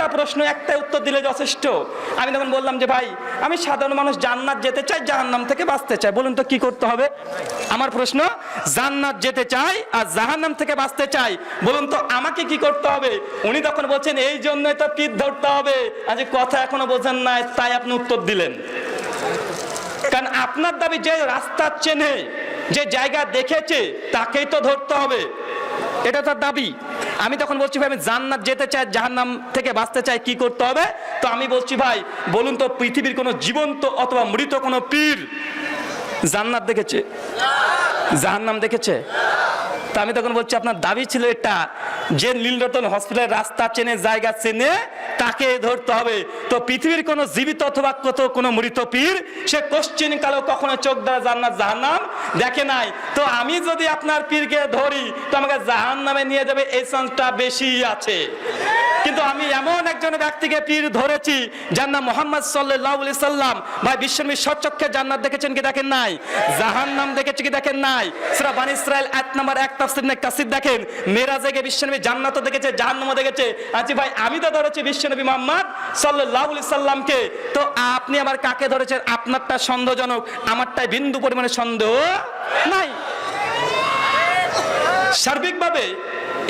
একটা প্রশ্ন একটাই উত্তর দিলে যথেষ্ট। আমি তখন বললাম যে ভাই, আমি সাধারণ মানুষ, জান্নাত যেতে চাই, জাহান্নাম থেকে বাঁচতে চাই, বলুন তো কি করতে হবে? আমার প্রশ্ন, জান্নাত যেতে চাই আর জাহান্নাম থেকে বাঁচতে চাই, বলুন তো আমাকে কি করতে হবে? উনি তখন বলছেন এই জন্যই তো পীর ধরতে হবে। আজ কথা এখনো বোঝেন নাই, তাই আপনি উত্তর দিলেন। কারণ আপনার দাবি যে রাস্তা চেনে, যে জায়গা দেখেছে, তাকেই তো ধরতে হবে, এটা তার দাবি। আমি তখন বলছি ভাই, আমি জান্নাত যেতে চাই, জাহান্নাম থেকে বাঁচতে চাই, কি করতে হবে? তো আমি বলছি ভাই, বলুন তো পৃথিবীর কোনো জীবন্ত অথবা মৃত কোনো পীর জান্নাত দেখেছে, জাহান্নাম দেখেছে? তা আমি তখন বলছি আপনার দাবি ছিল এটা, যে নীলরতন হসপিটালের রাস্তা চেনে, জায়গা চেনে, তাকে ধরতে হবে। তো পৃথিবীর কোনো জীবিত অথবা কোনো মৃত পীর সে কোশ্চিন কালো কখনো চোখ দ্বারা জান্নাত জাহান্নাম দেখে নাই। তো আমি যদি আপনার পীরকে ধরি তো আমাকে জাহান্নামে নিয়ে যাবে, এই চান্সটা বেশি আছে। কিন্তু আমি এমন একজন ব্যক্তিকে পীর ধরেছি যার নাম মুহাম্মদ সাল্লাল্লাহু আলাইহি সাল্লাম। ভাই, বিশ্বনবী সচক্ষে জান্নাত দেখেছেন কি দেখেন নাই? জাহান্নাম দেখেছে কি দেখেন নাই? সূরা বনী ইসরাইল আয়াত নাম্বার 1 তাফসীর ইবনে কাসির দেখেন, মেরাজে গিয়ে বিশ্বনবী জান্নাতও দেখেছে, জাহান্নামও দেখেছে। আচ্ছা ভাই, আমি তো ধরেছি বিশ্বনবী মুহাম্মদ সাল্লাল্লাহু আলাইহি সাল্লামকে, তো আপনি আবার কাকে ধরেছেন? আপনারটা সন্দেহজনক, আমারটাই বিন্দু পরিমাণে সন্দেহ নাই। সার্বিকভাবে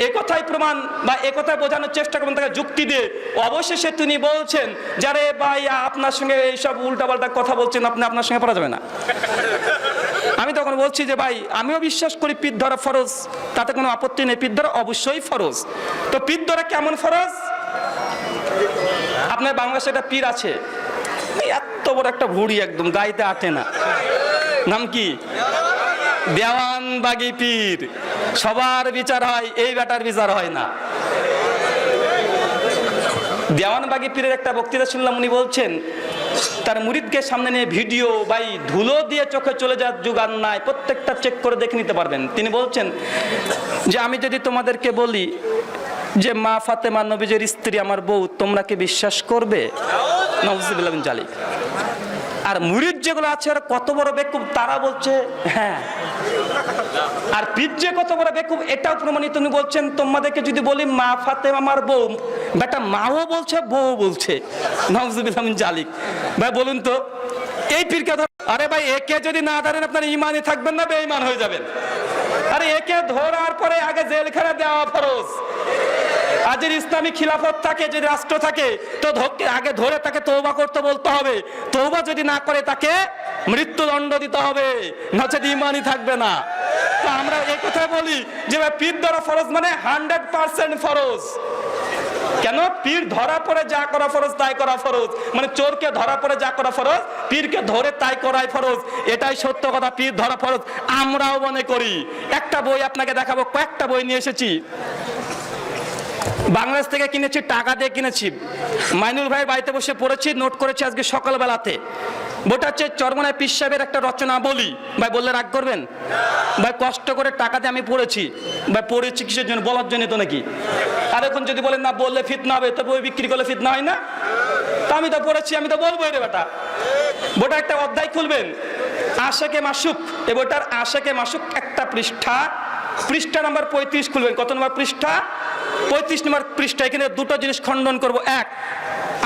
একথাই প্রমাণ বা একথাই বোঝানোর চেষ্টা করবেন তাকে যুক্তি দিয়ে। অবশেষে তিনি বলছেন, যারে ভাই আপনার সঙ্গে এইসব উল্টাপাল্টা কথা বলছেন, আপনি আপনার সঙ্গে পড়া যাবে না। আমি তখন বলছি যে ভাই, আমিও বিশ্বাস করি পীর ধরা ফরজ, তাতে কোনো আপত্তি নেই, পীর ধরা অবশ্যই ফরজ। তো পীর ধরা কেমন ফরজ? আপনার বাংলাদেশে একটা পীর আছে, এত বড় একটা ভুড়ি, একদম গাইতে আটে না, নাম কি? দেওয়ানবাগী পীর। সবার বিচার হয়, এই বেটার বিচার হয় না। দেওয়ানবাগী পীরের একটা বক্তৃতা শুনলাম, উনি বলছেন তার মুরিদকে সামনে নিয়ে ভিডিও, ভাই ধুলো দিয়ে চোখে চলে যাওয়ার যুগান নাই, প্রত্যেকটা চেক করে দেখে নিতে পারবেন। তিনি বলছেন যে আমি যদি তোমাদেরকে বলি যে মা ফাতেমা নবীজির স্ত্রী আমার বউ, তোমরা কি বিশ্বাস করবে? নাউজুবিল্লাহ মিন যালিক। আর মুরিদ যেগুলো আছে ওরা কত বড় বেকুব, তারা বলছে হ্যাঁ। আর পীর যে কত বড় বেকুব এটাও প্রমাণিত। উনি বলছেন তোমাদেরকে যদি বলি মা ফাতেমা আমার বউ, বেটা মাও বলছে, বউ বলছে। নাউজুবিল্লাহ মিন যালিক। ভাই বলুন তো এই পীরকে ধর, আরে ভাই একে যদি না ধরেন আপনার ইমানই থাকবেন না, বেঈমান হয়ে যাবেন। আরে একে ধরার পরে আগে জেলখানা দেওয়া ফরজ। আজ ইসলামী খিলাফত থাকে, যদি রাষ্ট্র থাকে, তো আগে ধরে তাকে তওবা করতে বলতে হবে। তওবা যদি না করে তাকে মৃত্যুদণ্ড দিতে হবে, নচেত ঈমানই থাকবে না। তো আমরা এই কথা বলি যে পীর ধরা ফরজ মানে 100% ফরজ। কেন? পীর ধরা পরে যা করা ফরজ তাই করা ফরজ। মানে চোরকে ধরা পরে যা করা ফরজ, পীরকে ধরে তাই করাই ফরজ। এটাই সত্য কথা, পীর ধরা ফরজ আমরাও মনে করি। একটা বই আপনাকে দেখাবো, কয়েকটা বই নিয়ে এসেছি, বাংলাদেশ থেকে কিনেছি, টাকা দিয়ে কিনেছি। মাইনুল ভাইয়ের বাড়িতে বসে পড়েছি, নোট করেছি আজকে সকালবেলাতে। বইটা হচ্ছে চরমনায় পীর সাহেবের একটা রচনা বলি। ভাই বললে রাগ করবেন? ভাই কষ্ট করে টাকা দিয়ে আমি পড়েছি। ভাই পড়েছি কিসের জন্য? বলার জন্য তো নাকি? আর এখন যদি বলেন না বললে ফিতনা হবে, তো বই বিক্রি করলে ফিতনা হয় না? তা আমি তো পড়েছি, আমি তো বলবো রে বেটা। বইটা একটা অধ্যায় খুলবেন, আশেকে মাসুক। এ বইটার আশেকে মাসুক একটা পৃষ্ঠা নাম্বার 35 খুলবেন। কত নম্বর পৃষ্ঠা? 35 নম্বর পৃষ্ঠা। এখানে দুটো জিনিস খণ্ডন করব। এক,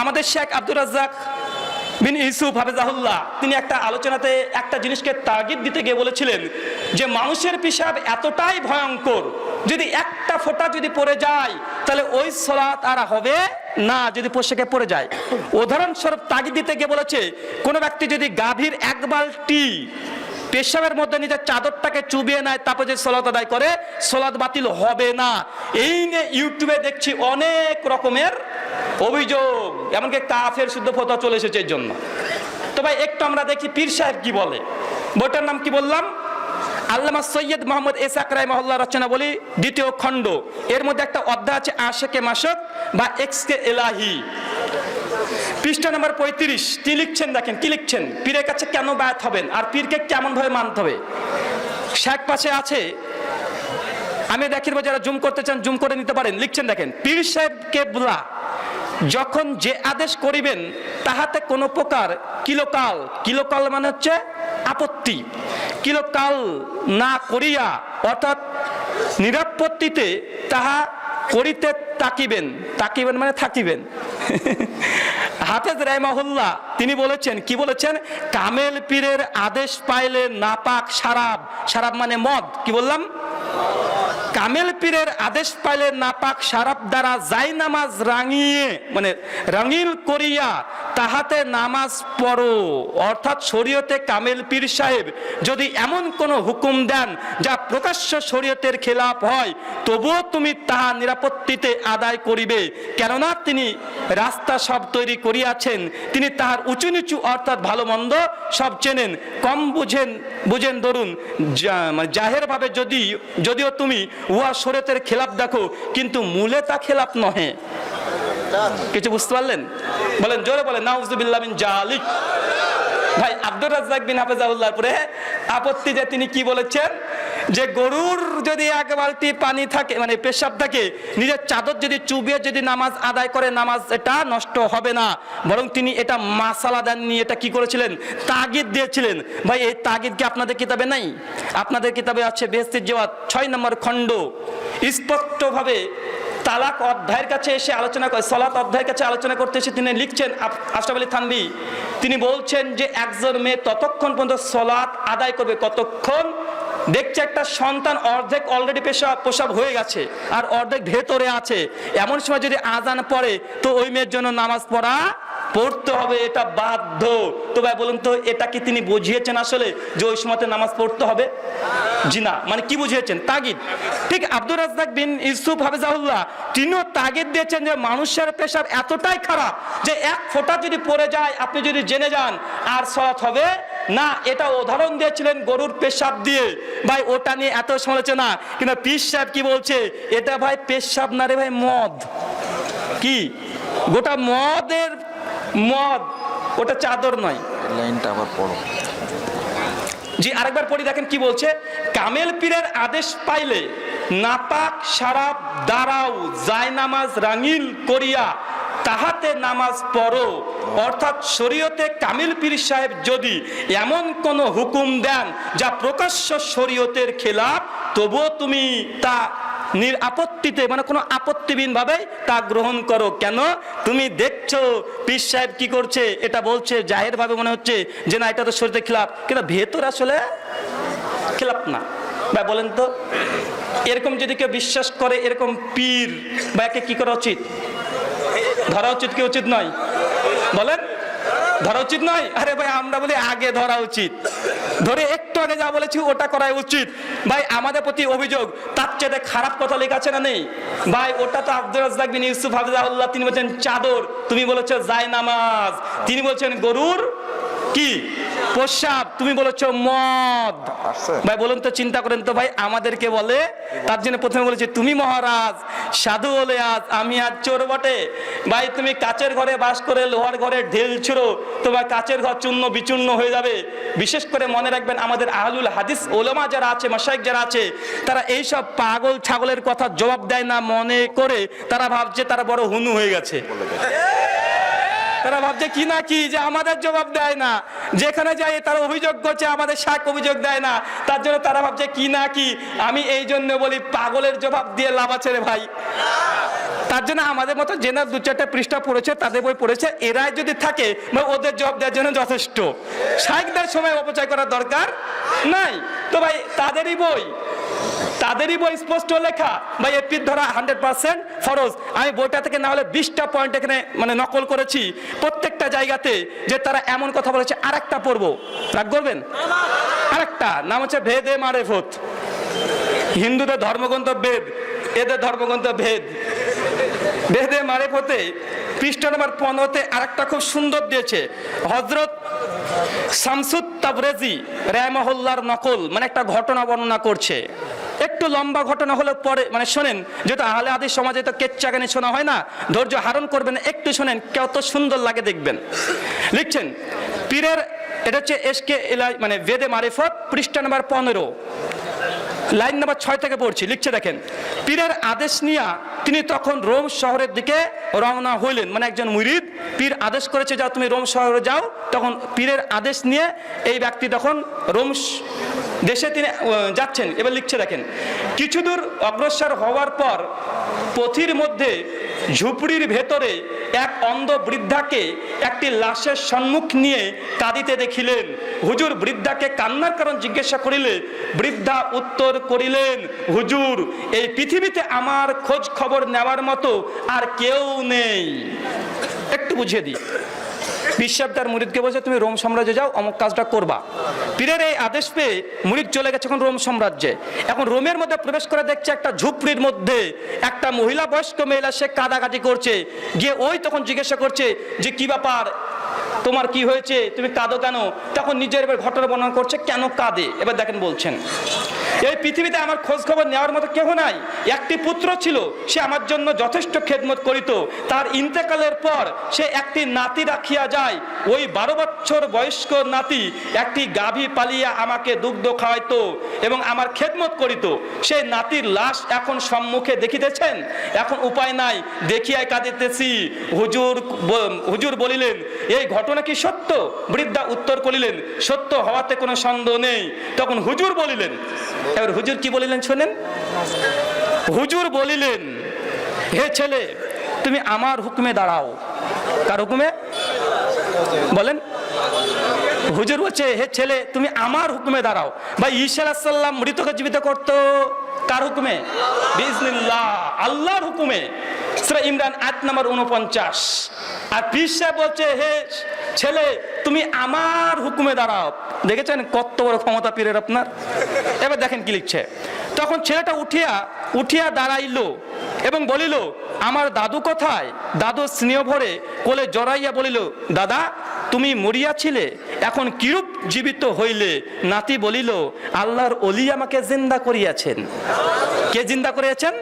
আমাদের শেখ আব্দুর রাজ্জাক বিন ইউসুফ হাফেজাহুল্লাহ, তিনি একটা আলোচনাতে একটা জিনিসকে তাগিদ দিতে গিয়ে বলেছিলেন যে মানুষের পেশাব এতটাই ভয়ঙ্কর, যদি একটা ফোঁটা যদি পড়ে যায় তাহলে ওই সালাত আর হবে না, যদি পোশাকে পড়ে যায়। উদাহরণস্বরূপ তাগিদ দিতে গিয়ে বলেছে, কোন ব্যক্তি যদি গাভীর এক বালতি পেশাবের মধ্যে নিজের চাদরটাকে চুবিয়ে নেয়, তারপর যে সালাত আদায় করে, সালাত বাতিল হবে না। এই নিয়ে ইউটিউবে দেখছি অনেক রকমের অভিযোগ, এমনকি কাফের শুদ্ধ ফতোয়া চলে এসেছে এর জন্য। তো ভাই একটু আমরা দেখি পীর সাহেব কি বলে। বইটার নাম কি বললাম? আল্লামা সৈয়দ মোহাম্মদ ইসহাক রাহিমাহুল্লাহ রচনা বলি, 2য় খণ্ড। এর মধ্যে একটা অধ্যায় আছে আশেকে মাসুক বা এক্সকে এলাহি। পৃষ্ঠা নাম্বার 35। কি লিখছেন দেখেন, কি লিখছেন? পীরের কাছে কেন বায়াত হবেন আর পীরকে কেমন ভাবে মানতে হবে। শেখ পাশে আছে, আমি দেখিব, যারা জুম করতে চান জুম করে নিতে পারেন। লিখছেন দেখেন, পীর সাহেব কেবলা যখন যে আদেশ করিবেন তাহাতে কোনো প্রকার কিলোকাল মানে হচ্ছে আপত্তি, কিলোকাল না করিয়া অর্থাৎ নিরাপত্তিতে তাহা করিতে তাকিবেন, তাকিবেন মানে থাকিবেন। হাফেজ রাহিমাহুল্লাহ তিনি বলেছেন, কি বলেছেন, কামেল পীরের আদেশ পাইলে নাপাক শারাব, শারাব মানে মদ, কি বললাম, কামেল পীরের আদেশ পাইলে নাপাক শারাব দ্বারা যাই নামাজ রাঙিয়ে মানে রঙিল করিয়া তাহাতে নামাজ পড়ো। অর্থাৎ শরীয়তে কামেল পীর সাহেব যদি এমন কোন হুকুম দেন যা প্রকাশ্য শরীয়তের খেলাফ হয়, তবুও তুমি তাহা নিরাপত্তিতে আদায় করিবে, কেননা তিনি রাস্তা সব তৈরি করিয়াছেন, তিনি তাহার উঁচু নিচু অর্থাৎ ভালো মন্দ সব চেনেন, কম বুঝেন ধরুন জাহের ভাবে যদিও তুমি উহা শরীয়তের খেলাফ দেখো, কিন্তু মূলে তা খেলাফ নহে। কিছু বুঝতে পারলেন? বলেন জোরে বলেন নাউজুবিল্লাহ মিন জালিক। ভাই আব্দুর রাজ্জাক বিন হাফেজাহুল্লাহর পরে আপত্তি যে তিনি কি বলেছেন, যে গরুর যদি এক বালতি পানি থাকে মানে পেশাব থাকে, নিজের চাদর যদি চুবিয়ে যদি নামাজ আদায় করে, নামাজ এটা নষ্ট হবে না, বরং তিনি এটা মাসালা দেননি, এটা কি করেছিলেন, তাগিদ দিয়েছিলেন। ভাই এই তাগিদ কি আপনাদের কিতাবে নাই? আপনাদের কিতাবে আছে বেহেশতের জওয়াদ 6 নম্বর খণ্ড, স্পষ্টভাবে তালাক অধ্যায়ের কাছে এসে আলোচনা করে, সালাত অধ্যায়ের কাছে আলোচনা করতে এসে তিনি লিখছেন, আশরাফ আলী থানভী তিনি বলছেন যে একজন মেয়ে ততক্ষণ পর্যন্ত সালাত আদায় করবে কতক্ষণ দেখছে একটা সন্তান অর্ধেক অলরেডি প্রসাব হয়ে গেছে আর অর্ধেক ভেতরে আছে, এমন সময় যদি আজান পড়ে তো ওই মেয়ের জন্য নামাজ পড়তে হবে, এটা বাধ্য। তো ভাই বলুন তো এটা কি তিনি বুঝিয়েছেন আসলে যে ওই সময়তে নামাজ পড়তে হবে? জি না, মানে কি বুঝিয়েছেন? তাগিদ। ঠিক আব্দুর রাজ্জাক বিন ইউসুফ হাফেজাহুল্লাহ তিনিও তাগিদ দিয়েছেন যে মানুষের পেশাব এতটাই খারাপ যে এক ফোঁটা যদি পড়ে যায়, আপনি যদি জেনে যান আর সালাত হবে না। এটা উদাহরণ দিয়েছিলেন গরুর পেশাব দিয়ে। ভাই ওটা নিয়ে এত সমালোচনা, কিন্তু পীর সাহেব কি বলছে, এটা ভাই পেশাব না রে ভাই, মদ। কি গোটা মদ, ওটা চাদর নয়। লাইনটা আবার পড়ো। জি আরেকবার পড়ি, দেখেন কি বলছে, কামেল পীরের আদেশ পাইলে নাপাক শারাব দ্বারাও যায় নামাজ রাঙিল করিয়া তাহাতে নামাজ পড়ো। অর্থাৎ শরীয়তে কামিল পীর সাহেব যদি এমন কোন হুকুম দেন যা প্রকাশ্য শরীয়তের খেলাফ, তবুও তুমি তা আপত্তিতে মানে কোনো আপত্তিবিহীন ভাবে তা গ্রহণ করো। কেন? তুমি দেখছো পীর সাহেব কি করছে, এটা বলছে জাহের ভাবে মনে হচ্ছে যে না এটা তো শরীয়তের খেলাফ, কিন্তু ভেতর আসলে খেলাফ না। ভাই বলেন তো এরকম যদি কেউ বিশ্বাস করে, এরকম পীর বা একে কি করা উচিত? ধরা উচিত কি উচিত নয়? বলেন ধরা উচিত নয়? আরে ভাই আমরা বলি আগে ধরা উচিত, ধরে একটু আগে যা বলেছি ওটা করা উচিত। ভাই আমাদের প্রতি অভিযোগ, তার চেয়ে খারাপ কথা লেখা আছে না নেই? ভাই ওটা তো আব্দুর রাজ্জাক বিন ইউসুফ হাফেজাহুল্লাহ তিনি বলছেন চাদর, তুমি বলেছো জায়নামাজ, তিনি বলছেন গরুর কি প্রসাব, তুমি বলেছো মদ। ভাই বলুন তো, চিন্তা করেন তো ভাই আমাদেরকে বলে, তার জন্য প্রথমে বলেছে তুমি মহারাজ সাধু হলে আজ আমি আজ চোর বটে। ভাই তুমি কাচের ঘরে বাস করে লোহার ঘরে ঢেল ছুড়ো, তোমার কাচের ঘর চূর্ণ বিচূর্ণ হয়ে যাবে। বিশেষ করে মনে রাখবেন আমাদের আহলুল হাদিস ওলামা যারা আছে, মাশায়েখ যারা আছে, তারা এইসব পাগল ছাগলের কথা জবাব দেয় না মনে করে, তারা ভাবছে তারা বড় হুনু হয়ে গেছে। তারা ভাবছে কি না কি যে আমাদের জবাব দেয় না, যেখানে যাই তারা অভিযোগ করছে আমাদের শাক অভিযোগ দেয় না, তার জন্য তারা ভাবছে কি না কি। আমি এই জন্য বলি পাগলের জবাব দিয়ে লাভ আছে রে ভাই। তার জন্য আমাদের মতো জেনার 2-4টা পৃষ্ঠা পড়েছে, তাদের বই পড়েছে, এরাই যদি থাকে ওদের জবাব দেওয়ার জন্য যথেষ্ট। শাইখদের সময় অপচয় করার দরকার নাই। তো ভাই তাদেরই বই স্পষ্ট লেখা, ভাই এপির ধরা 100% ফরজ। আমি বইটা থেকে না হলে 20টা পয়েন্ট এখানে মানে নকল করেছি প্রত্যেকটা জায়গাতে, যে তারা এমন কথা বলেছে। আরেকটা পড়বো, রাগ করবেন? আরেকটা নাম হচ্ছে ভেদে মারেফত। হিন্দুদের ধর্মগ্রন্থ বেদ, এদের ধর্মগ্রন্থ ভেদ। ভেদে মারেফতে পৃষ্ঠা নম্বর 15-তে আরেকটা খুব সুন্দর দিয়েছে, হযরত শামসুত তাবরেজি রাহিমাহুল্লাহর নকল, মানে একটা ঘটনা বর্ণনা করছে। একটু লম্বা ঘটনা হলে পরে মানে শোনেন, যেহেতু আহলে হাদিস সমাজে তো কেচ্চা গানে শোনা হয় না, ধৈর্য হারণ করবেন, একটু শোনেন কত সুন্দর লাগে দেখবেন। লিখছেন পীরের, এটা হচ্ছে এসকে মানে ভেদে মারিফত পৃষ্ঠা নম্বর 15 লাইন নাম্বার 6 থেকে পড়ছি। লিখছে দেখেন, পীরের আদেশ নিয়া তিনি তখন রোম শহরের দিকে রওনা হইলেন। মানে একজন মুরিদ, পীর আদেশ করেছে যাও তুমি রোম শহরে যাও, তখন পীরের আদেশ নিয়ে এই ব্যক্তি তখন রোম দেশে তিনি যাচ্ছেন। এবার লিখছে দেখেন, কিছু দূর অগ্রসর হওয়ার পর পথির মধ্যে ঝুপড়ির ভেতরে এক অন্ধ বৃদ্ধাকে একটি লাশের সম্মুখ নিয়ে কাঁদিতে দেখিলেন। হুজুর বৃদ্ধাকে কান্নার কারণ জিজ্ঞাসা করিলে বৃদ্ধা উত্তর করিলেন, হুজুর এই পৃথিবীতে আমার খোঁজ খবর নেওয়ার মতো আর কেউ নেই। একটু বুঝিয়ে দিই। পীর সাহেব তার মুরিদকে বলছে, তুমি রোম সাম্রাজ্যে যাও, অমুক কাজটা করবা। পীরের এই আদেশ পেয়ে মুরিদ চলে গেছে এখন রোম সাম্রাজ্যে। এখন রোমের মধ্যে প্রবেশ করে দেখছে একটা ঝুপড়ির মধ্যে একটা মহিলা, বয়স্ক মহিলা, সে কাঁদাকাটি করছে। গিয়ে ওই তখন জিজ্ঞাসা করছে যে কি ব্যাপার, তোমার কি হয়েছে, তুমি কাঁদো কেন? তখন নিজের এবার ঘটনা বর্ণনা করছে কেন কাঁদে। এবার দেখেন বলছেন, এই পৃথিবীতে আমার খোঁজ খবর নেওয়ার মতো কেউ নাই। একটি পুত্র ছিল, সে আমার জন্য যথেষ্ট খেদমত করিত। তার ইন্তেকালের পর সে একটি নাতি রাখিয়া যায়। ওই 12 বছর বয়স্ক নাতি একটি গাভী পালিয়া আমাকে দুগ্ধ খাওয়াইতো এবং আমার খেদমত করিত। সেই নাতির লাশ এখন সম্মুখে দেখিতেছেন, এখন উপায় নাই, দেখিয়াই কাঁদিতেছি। হুজুর বলিলেন, এই ঘটনা কি সত্য? বৃদ্ধা উত্তর করিলেন, সত্য হওয়াতে কোনো সন্দেহ নেই। তখন হুজুর বলিলেন, এবার হুজুর কি বলিলেন শোনেন। হুজুর বলিলেন, হে ছেলে তুমি আমার হুকুমে দাঁড়াও। কার হুকুমে বলেন? হুজুর বলছে, হে ছেলে তুমি আমার হুকুমে দাঁড়াও। ভাই ঈসা আলাইহিস সালাম মৃতকে জীবিত করতো কার হুকুমে? বিইজনিল্লাহ, আল্লাহর হুকুমে। সূরা ইমরান আয়াত নম্বর 49। আর পীর সাহেব বলছে, হে ছেলে তুমি আমার হুকুমে দাঁড়াও। দেখেছেন কত বড় ক্ষমতা পীরের আপনার। এবার দেখেন কি লিখছে। তখন ছেলেটা উঠিয়া দাঁড়াইলো এবং বলিল, আমার দাদু কোথায়? দাদু স্নেহ ভরে কোলে জড়াইয়া বলিল, দাদা তুমি মরিয়াছিলে, এখন কিরূপ জীবিত হইলে? নাতি বলিল, আল্লাহর ওলি আমাকে জিন্দা করিয়াছেন। কে জিন্দা করিয়াছেন?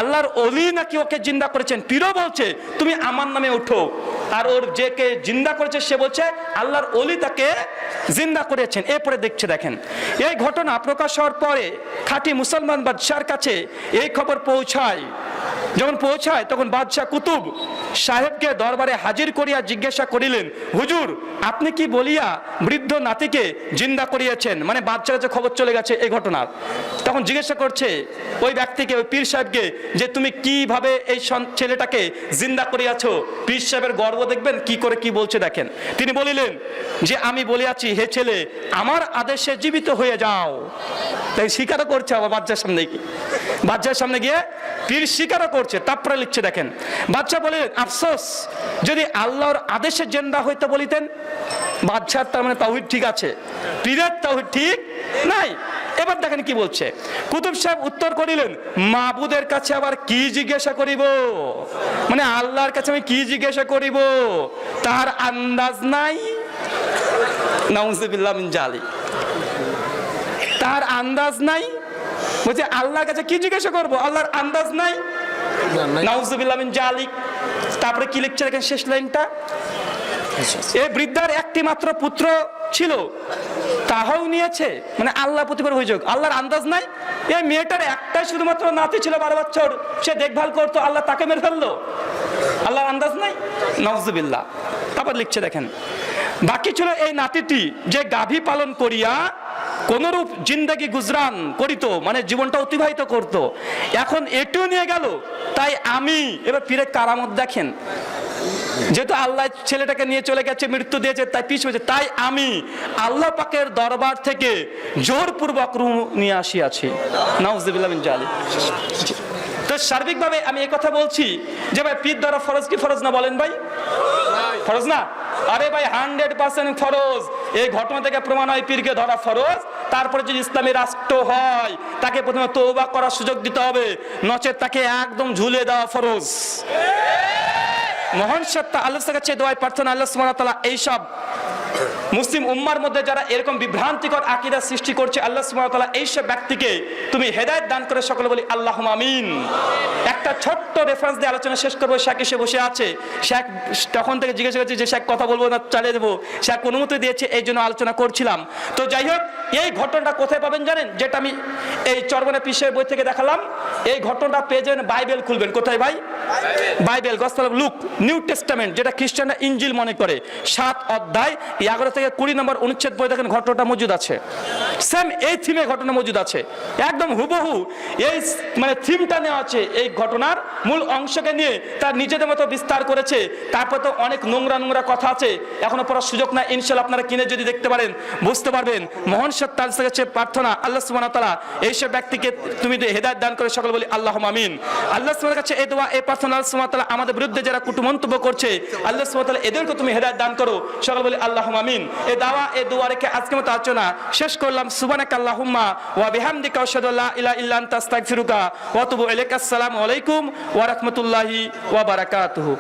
আল্লাহর ওলি নাকি ওকে জিন্দা করেছেন। পীরও বলছে তুমি আমার নামে উঠো, আর ওর যে কে জিন্দা করেছে সে বলছে আল্লাহর ওলি তাকে জিন্দা করেছেন। এরপরে দেখছে, দেখেন এই ঘটনা প্রকাশ হওয়ার পরে খাঁটি মুসলমান বাদশার কাছে এই খবর পৌঁছায়। যখন পৌঁছায় তখন বাদশাহ কুতুব সাহেবকে দরবারে হাজির করিয়া জিজ্ঞাসা করিলেন, হুজুর আপনি কি বলিয়া বৃদ্ধ নাতিকে জিন্দা করিয়েছেন? মানে বাদশার কাছে খবর চলে গেছে এই ঘটনার। তখন জিজ্ঞাসা করছে ওই ব্যক্তিকে, ওই পীর সাহেবকে, যে তুমি কিভাবে এই ছেলেটাকে জিন্দা করিয়াছ? পীর সাহেবের গর্ব দেখবেন কি করে কি বলছে দেখেন। তিনি বলিলেন যে আমি বলিয়াছি, হে ছেলে আমার আদেশে জীবিত হয়ে যাও। তাই স্বীকারও করছে আবার বাদশার সামনে গিয়ে। বাদশার সামনে গিয়ে পীর স্বীকারও করছে। তারপরে লিখছে দেখেন, বাদশাহ বলিলেন, আফসোস যদি আল্লাহর আদেশে জিন্দা হইতে বলিতেন। বাদশার তার মানে তাওহীদ ঠিক আছে, পীরের তাওহীদ ঠিক নাই। এবার দেখেন কি বলছে। কুতুব সাহেব উত্তর করিলেন, মাবুদের কাছে আবার কি জিজ্ঞাসা করিব? মানে আল্লাহর কাছে আমি কি জিজ্ঞাসা করিব? তার আন্দাজ নাই। নাউজুবিল্লাহ মিন জালিক। তার আন্দাজ নাই। বলছে আল্লাহর কাছে কি জিজ্ঞাসা করব? আল্লাহর আন্দাজ নাই। নাউজুবিল্লাহ মিন জালিক। তারপরে কি লিখছে দেখেন শেষ লাইনটা। এই বৃদ্ধার একটি মাত্র পুত্র ছিল, তাহাও নিয়েছে। মানে আল্লাহ প্রতিবার অভিযোগ, আল্লাহর আন্দাজ নাই। এই মেয়েটার একটাই শুধুমাত্র নাতি ছিল 12 বছর, সে দেখভাল করতো, আল্লাহ তাকে মেরে ফেললো। আল্লাহর আন্দাজ নাই। নাউজুবিল্লাহ। তারপর লিখছে দেখেন, বাকি ছিল এই নাতিটি যে গাভী পালন করিয়া কোনরূপ জিন্দেগি গুজরান করিত, মানে জীবনটা অতিবাহিত করত। এখন এটিও নিয়ে গেল, তাই আমি। এবার পীরের কারামত দেখেন, যেহেতু আল্লাহ ছেলেটাকে নিয়ে চলে গেছে, মৃত্যু দিয়েছে, তাই পিছু হয়েছে, তাই আমি আল্লাহ পাকের দরবার থেকে জোরপূর্বক রূহ নিয়ে আসিয়াছি। নাউজুবিল্লাহ মিন জালিক। তো সার্বিকভাবে আমি এই কথা বলছি যে ভাই পীর ধরা ফরজ কি ফরজ না? বলেন ভাই, ফরজ না? আরে ভাই 100% ফরজ। এই ঘটনা থেকে প্রমাণ হয় পীরকে ধরা ফরজ। তারপরে যদি ইসলামী রাষ্ট্র হয় তাকে প্রথমে তওবা করার সুযোগ দিতে হবে, নচেত তাকে একদম ঝুলে দেওয়া ফরজ। মহান সত্তা আল্লাহর কাছে দোয়া প্রার্থনা, আল্লাহ সুবহানাহু ওয়া তাআলা এইসব মুসলিম উম্মার মধ্যে যারা এরকম বিভ্রান্তিকর আকীদা সৃষ্টি করছে, আল্লাহ সুবহানাহু ওয়া তাআলা এইসব ব্যক্তিকে তুমি হেদায়েত দান করে সকলে বলি আল্লাহুম্মা আমিন। একটা ছোট্ট রেফারেন্স দিয়ে আলোচনা শেষ করবো। শেখ এসে বসে আছে, শেখ তখন থেকে জিজ্ঞাসা করছে যে শেখ কথা বলবো না চালিয়ে দেবো, শেখ অনুমতি দিয়েছে, এই জন্য আলোচনা করছিলাম। তো যাই হোক, এই ঘটনাটা কোথায় পাবেন জানেন? যেটা আমি এই চরমনে পীরের বই থেকে দেখালাম। এই ঘটনাটা পেয়ে যাবেন, বাইবেল খুলবেন। কোথায় ভাই? Bible, gospel of look, new testament, যেটা খ্রিস্টানরা ইনজিল মনে করে, 7 অধ্যায় 11 থেকে 20 নম্বর অনুচ্ছেদ বই দেখেন ঘটনাটা মজুদ আছে। সেম এই থিমে ঘটনা মজুদ আছে, একদম হুবহু এই মানে থিমটা নেওয়া আছে এই ঘটনার মূল অংশকে নিয়ে তার নিজেদের মতো বিস্তার করেছে। তারপর তো অনেক নোংরা নোংরা কথা আছে, এখনো পড়ার সুযোগ না, ইনশাআল্লাহ আপনারা কিনে যদি দেখতে পারেন বুঝতে পারবেন। মহান সত্তার কাছে প্রার্থনা আল্লাহ সুবহানাহু ওয়া তাআলা এইসব ব্যক্তিকে তুমি হেদায়েত দান করে, সকল বলি আল্লাহুম্মা আমিন। আল্লাহ সুবহানাহু কাছে এই দোয়া এই প্রার্থনা, আল্লাহ সুবহানাহু ওয়া তাআলা আমাদের বিরুদ্ধে যারা কুটুমন্তব্য করছে আল্লাহ সুবহানাহু ওয়া তাআলা এদেরকে তুমি হেদায়েত দান করো, সকল বলি আল্লাহুম্মা আমিন। এই দাওয়া এই দোয়া রেখে আজকের মতো আলোচনা শেষ করলাম। সুবহানাকা আল্লাহুম্মা ওয়া বিহামদিকা আশহাদু আল্লা ইলাহা ইল্লা আনতা আস্তাগফিরুকা ওয়া আতুবু ইলাইকা। আসসালামু আলাইকুম ওয়া রাহমাতুল্লাহি ওয়া বারাকাতুহু।